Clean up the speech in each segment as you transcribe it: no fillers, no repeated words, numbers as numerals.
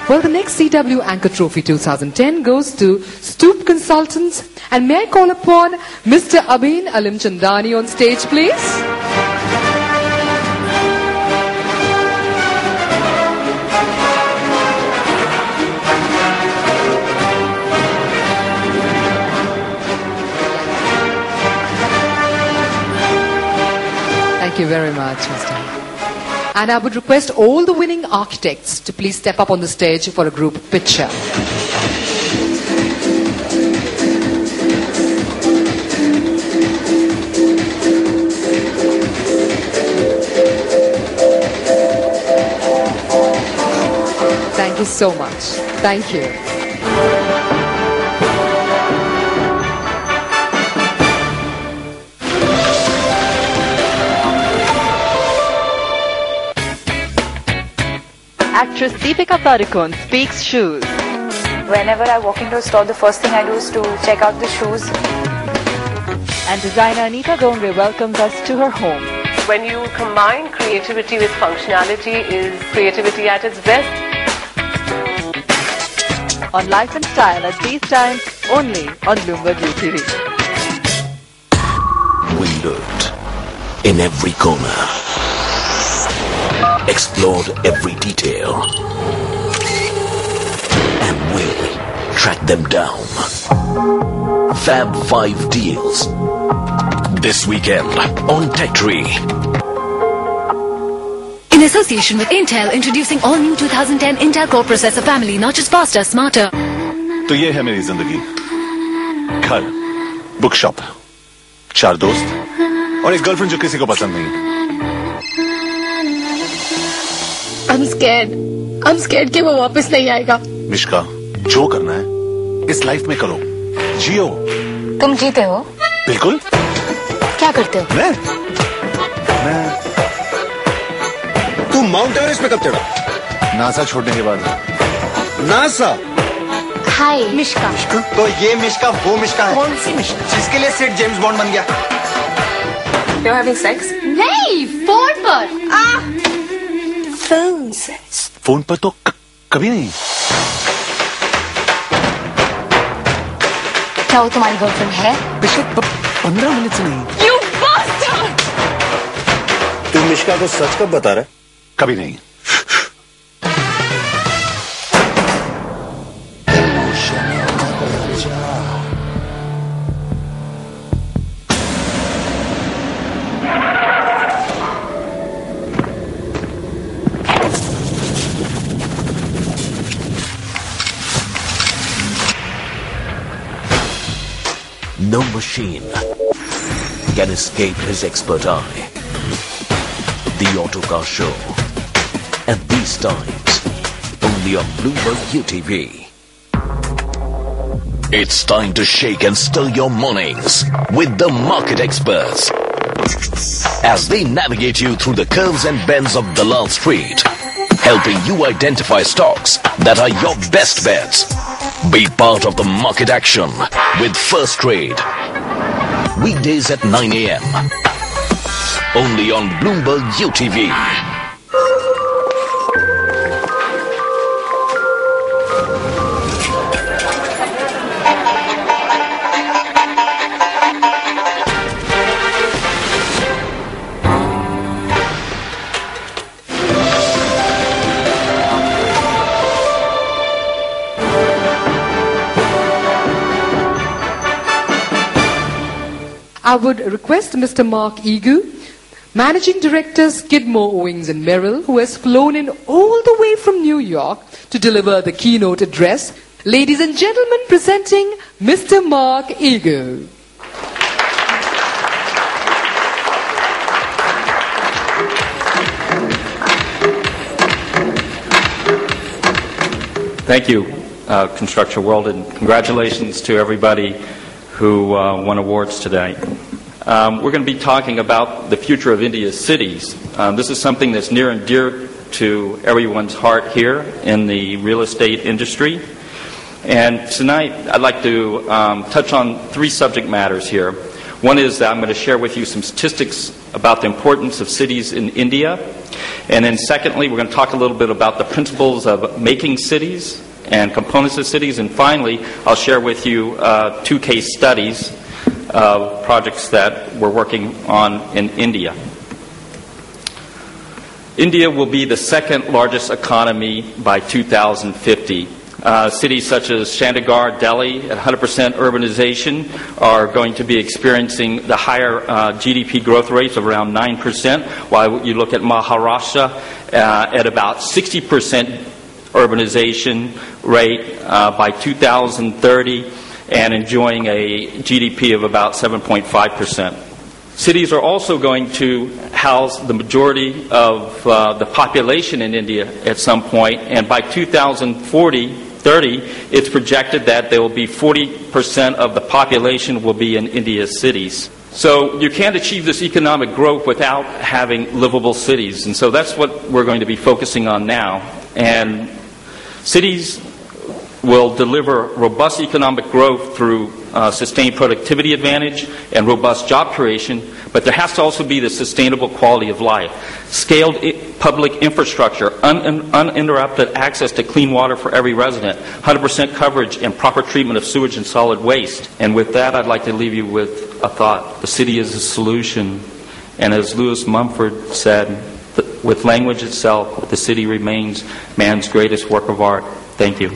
Well, the next CW Anchor Trophy 2010 goes to Stoop Consultants. And may I call upon Mr. Abhin Alimchandani on stage, please? Thank you very much, Mr. And I would request all the winning architects to please step up on the stage for a group picture. Thank you so much. Thank you. Actress Deepika Padukone speaks shoes. Whenever I walk into a store, the first thing I do is to check out the shoes. And designer Anita Dongre welcomes us to her home. When you combine creativity with functionality, is creativity at its best. On Life and Style at these times, only on Bloomberg UTV. We looked in every corner, explored every detail, and we tracked them down. Fab 5 deals this weekend on Tech Tree. In association with Intel, introducing all new 2010 Intel Core Processor family, not just faster, smarter. तो ये है मेरी जिंदगी, घर, book shop, 4 दोस्त और एक girlfriend जो किसी को पसंद नहीं। I'm scared कि वो वापस नहीं आएगा। मिश्का, जो करना है इस लाइफ में करो, जियो। तुम जीते हो? बिल्कुल। क्या करते हो? मैं तू माउंट एवरेस्ट पे कब चढ़ा? नासा छोड़ने के बाद। नासा? हाय मिश्का। तो ये मिश्का वो मिश्का है? कौन सी मिश्का? जिसके लिए सेठ जेम्स बॉन्ड बन गया। You're having sex? नहीं, फोन पर। Phone sex. फोन पर तो कभी नहीं। क्या वो तुम्हारी गर्लफ्रेंड है? पिछले 15 मिनट से नहीं। You bastard! तू मिश्का को सच कब बता रहा है? कभी नहीं। No machine can escape his expert eye. The Auto Car Show. At these times, only on Bloomberg UTV. It's time to shake and stir your mornings with the market experts as they navigate you through the curves and bends of Dalal Street, helping you identify stocks that are your best bets. Be part of the market action with First Trade. Weekdays at 9 a.m. Only on Bloomberg UTV. I would request Mr. Mark Egu, Managing Director, Skidmore, Owings and Merrill, who has flown in all the way from New York to deliver the keynote address. Ladies and gentlemen, presenting Mr. Mark Egu. Thank you, Construction World, and congratulations to everybody who won awards today. We're going to be talking about the future of India's cities. This is something that's near and dear to everyone's heart here in the real estate industry. And tonight I'd like to touch on 3 subject matters here. One is that I'm going to share with you some statistics about the importance of cities in India. And then secondly, we're going to talk a little bit about the principles of making cities and components of cities. And finally, I'll share with you 2 case studies of projects that we're working on in India. India will be the second largest economy by 2050. Cities such as Chandigarh, Delhi, at 100% urbanization, are going to be experiencing the higher GDP growth rates of around 9%, while you look at Maharashtra at about 60% urbanization rate by 2030 and enjoying a GDP of about 7.5%. Cities are also going to house the majority of the population in India at some point, and by 2030, it's projected that there will be 40% of the population will be in India's cities. So you can't achieve this economic growth without having livable cities, and so that's what we're going to be focusing on now. And cities will deliver robust economic growth through sustained productivity advantage and robust job creation, but there has to also be the sustainable quality of life. Scaled public infrastructure, uninterrupted access to clean water for every resident, 100% coverage and proper treatment of sewage and solid waste. And with that, I'd like to leave you with a thought. The city is a solution. And as Lewis Mumford said, with language itself, the city remains man's greatest work of art. Thank you.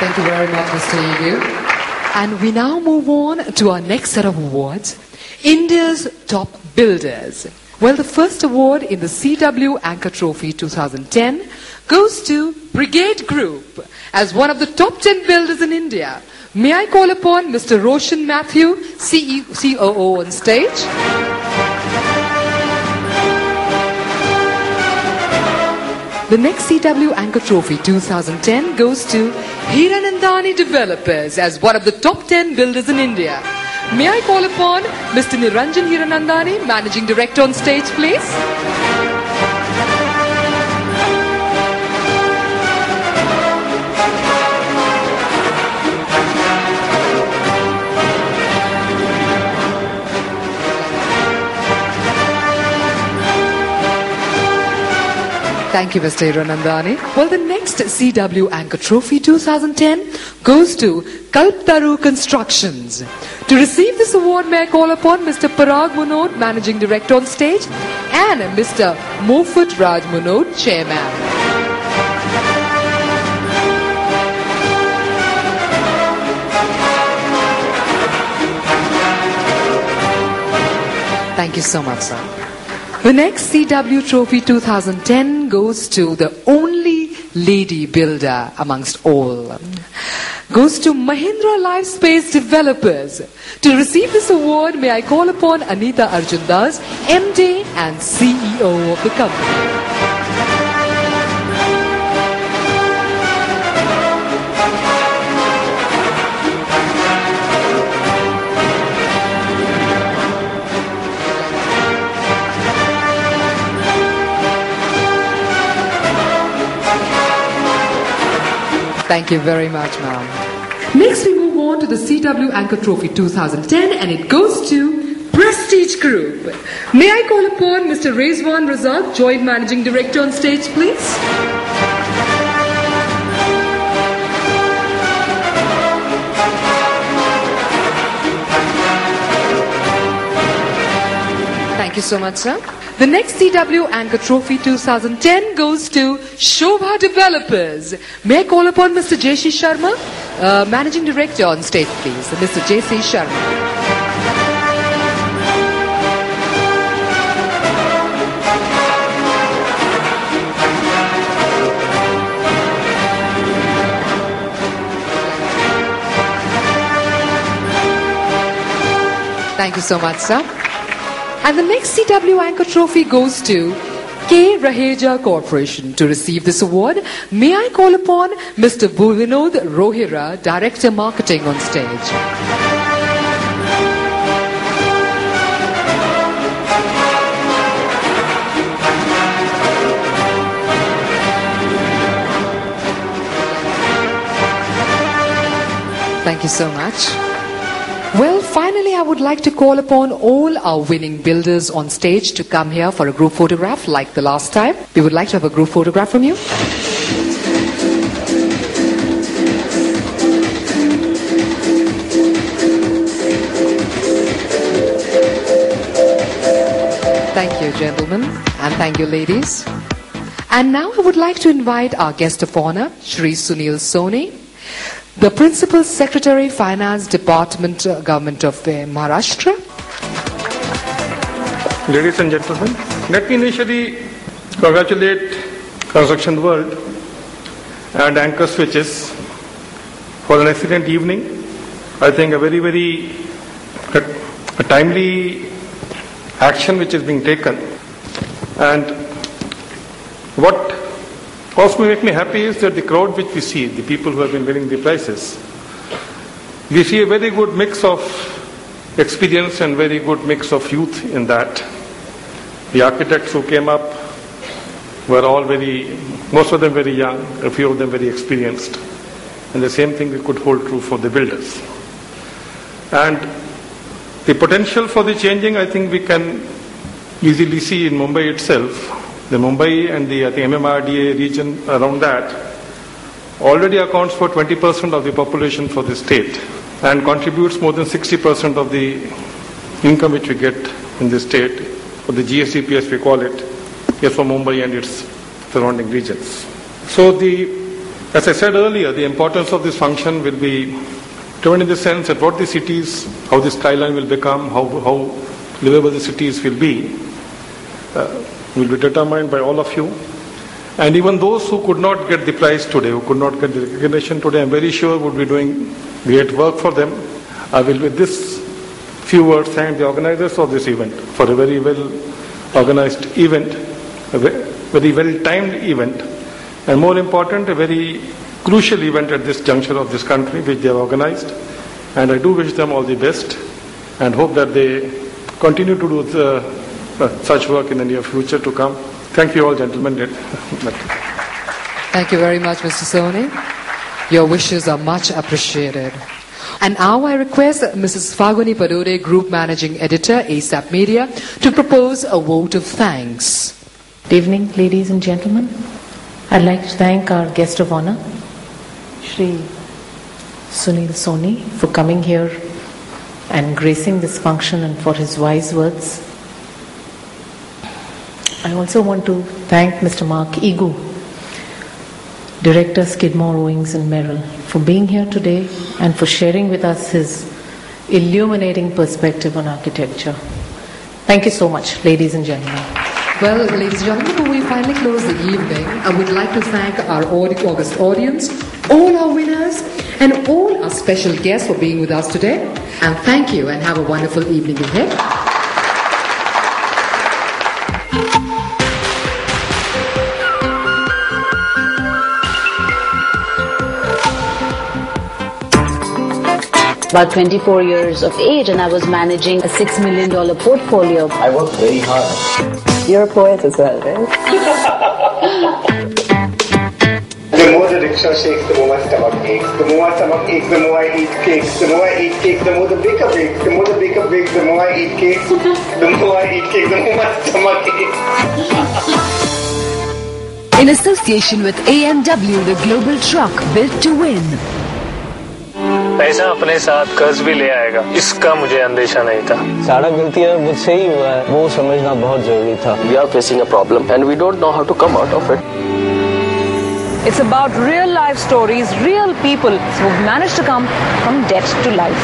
Thank you very much, Mr. Igu. And we now move on to our next set of awards, India's Top Builders. Well, the first award in the CW Anchor Trophy 2010 goes to Brigade Group as one of the top 10 builders in India. May I call upon Mr. Roshan Matthew, COO on stage? The next CW Anchor Trophy 2010 goes to Hiranandani Developers as one of the top 10 builders in India. May I call upon Mr. Niranjan Hiranandani, Managing Director on stage, please? Thank you, Mr. Hiranandani. Well, the next CW Anchor Trophy 2010 goes to Kalptaru Constructions. To receive this award, may I call upon Mr. Parag Munod, Managing Director on stage, and Mr. Mofut Raj Munod, Chairman. Thank you so much, sir. The next CW Trophy 2010 goes to the only lady builder amongst all. Goes to Mahindra Lifespace Developers. To receive this award, may I call upon Anita Arjundas, MD and CEO of the company. Thank you very much, ma'am. Next, we move on to the CW Anchor Trophy 2010, and it goes to Prestige Group. May I call upon Mr. Rezwan Razak, Joint Managing Director on stage, please? Thank you so much, sir. The next CW Anchor Trophy 2010 goes to Shobha Developers. May I call upon Mr. J.C. Sharma, Managing Director on stage, please. Mr. J.C. Sharma. Thank you so much, sir. And the next CW Anchor Trophy goes to K. Raheja Corporation. To receive this award, may I call upon Mr. Vinod Rohira, Director Marketing on stage. Thank you so much. Well, finally, I would like to call upon all our winning builders on stage to come here for a group photograph like the last time. We would like to have a group photograph from you. Thank you, gentlemen, and thank you, ladies. And now I would like to invite our guest of honor, Shri Sunil Soni, the Principal Secretary, Finance Department, Government of Maharashtra. Ladies and gentlemen, let me initially congratulate Construction World and Anchor Switches for an excellent evening. I think a very timely action which is being taken. And what also makes me happy is that the crowd which we see, the people who have been winning the prizes, we see a very good mix of experience and very good mix of youth in that. The architects who came up were all most of them very young, a few of them very experienced. And the same thing we could hold true for the builders. And the potential for the changing, I think we can easily see in Mumbai itself. The Mumbai and the MMRDA region around that already accounts for 20% of the population for the state and contributes more than 60% of the income which we get in the state, or the GSDP as we call it, is for Mumbai and its surrounding regions. So as I said earlier, the importance of this function will be driven in the sense that what the cities, how the skyline will become, how livable the cities will be determined by all of you. And even those who could not get the prize today, who could not get the recognition today, I'm very sure would be doing great work for them. I will with this few words thank the organizers of this event for a very well organized event, a very well timed event, and more important, a very crucial event at this juncture of this country which they have organized. And I do wish them all the best and hope that they continue to do such work in the near future to come. Thank you all, gentlemen. Thank you very much, Mr. Soni. Your wishes are much appreciated. And now I request Mrs. Faguni Padore, Group Managing Editor, ASAP Media, to propose a vote of thanks. Good evening, ladies and gentlemen. I'd like to thank our guest of honor, Shri Sunil Soni, for coming here and gracing this function and for his wise words. I also want to thank Mr. Mark Igu, Director, Skidmore, Owings and Merrill, for being here today and for sharing with us his illuminating perspective on architecture. Thank you so much, ladies and gentlemen. Well, ladies and gentlemen, before we finally close the evening, I would like to thank our August audience, all our winners, and all our special guests for being with us today. And thank you, and have a wonderful evening ahead. About 24 years of age, and I was managing a $6 million portfolio. I worked very hard. You're a poet as well, right? The more the rickshaw shakes, the more my stomach aches. The more my stomach aches, the more I eat cakes. The more I eat cakes, the more the baker bakes. The more the baker bakes, the more I eat cakes. The more I eat cakes, the more my stomach aches. In association with AMW, the global truck built to win. पैसा अपने साथ कर्ज भी ले आएगा, इसका मुझे अंदेशा नहीं था। सारा गलतियां मुझसे ही हुआ है, वो समझना बहुत जरूरी था। We are facing a problem and we don't know how to come out of it. It's about real life stories, real people who've managed to come from debt to life.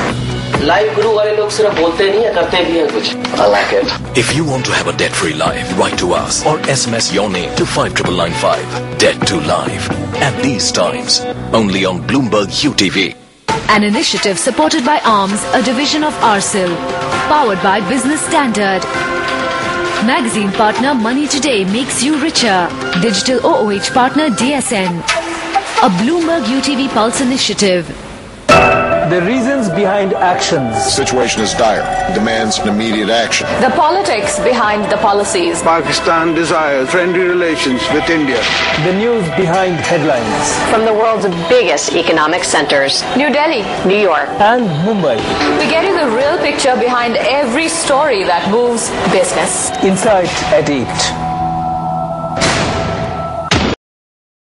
Life Guru वाले लोग सिर्फ बोलते नहीं है, करते भी हैं कुछ. I like it. If you want to have a debt-free life, write to us or SMS your name to 59995. Debt to Life. At these times, only on Bloomberg UTV. An initiative supported by ARMS, a division of ARCIL. Powered by Business Standard. Magazine partner Money Today makes you richer. Digital OOH partner DSN. A Bloomberg UTV Pulse initiative. The reasons behind actions. The situation is dire, demands immediate action. The politics behind the policies. Pakistan desires friendly relations with India. The news behind headlines. From the world's biggest economic centers. New Delhi, New York, and Mumbai. We get you the real picture behind every story that moves business. Insight at 8.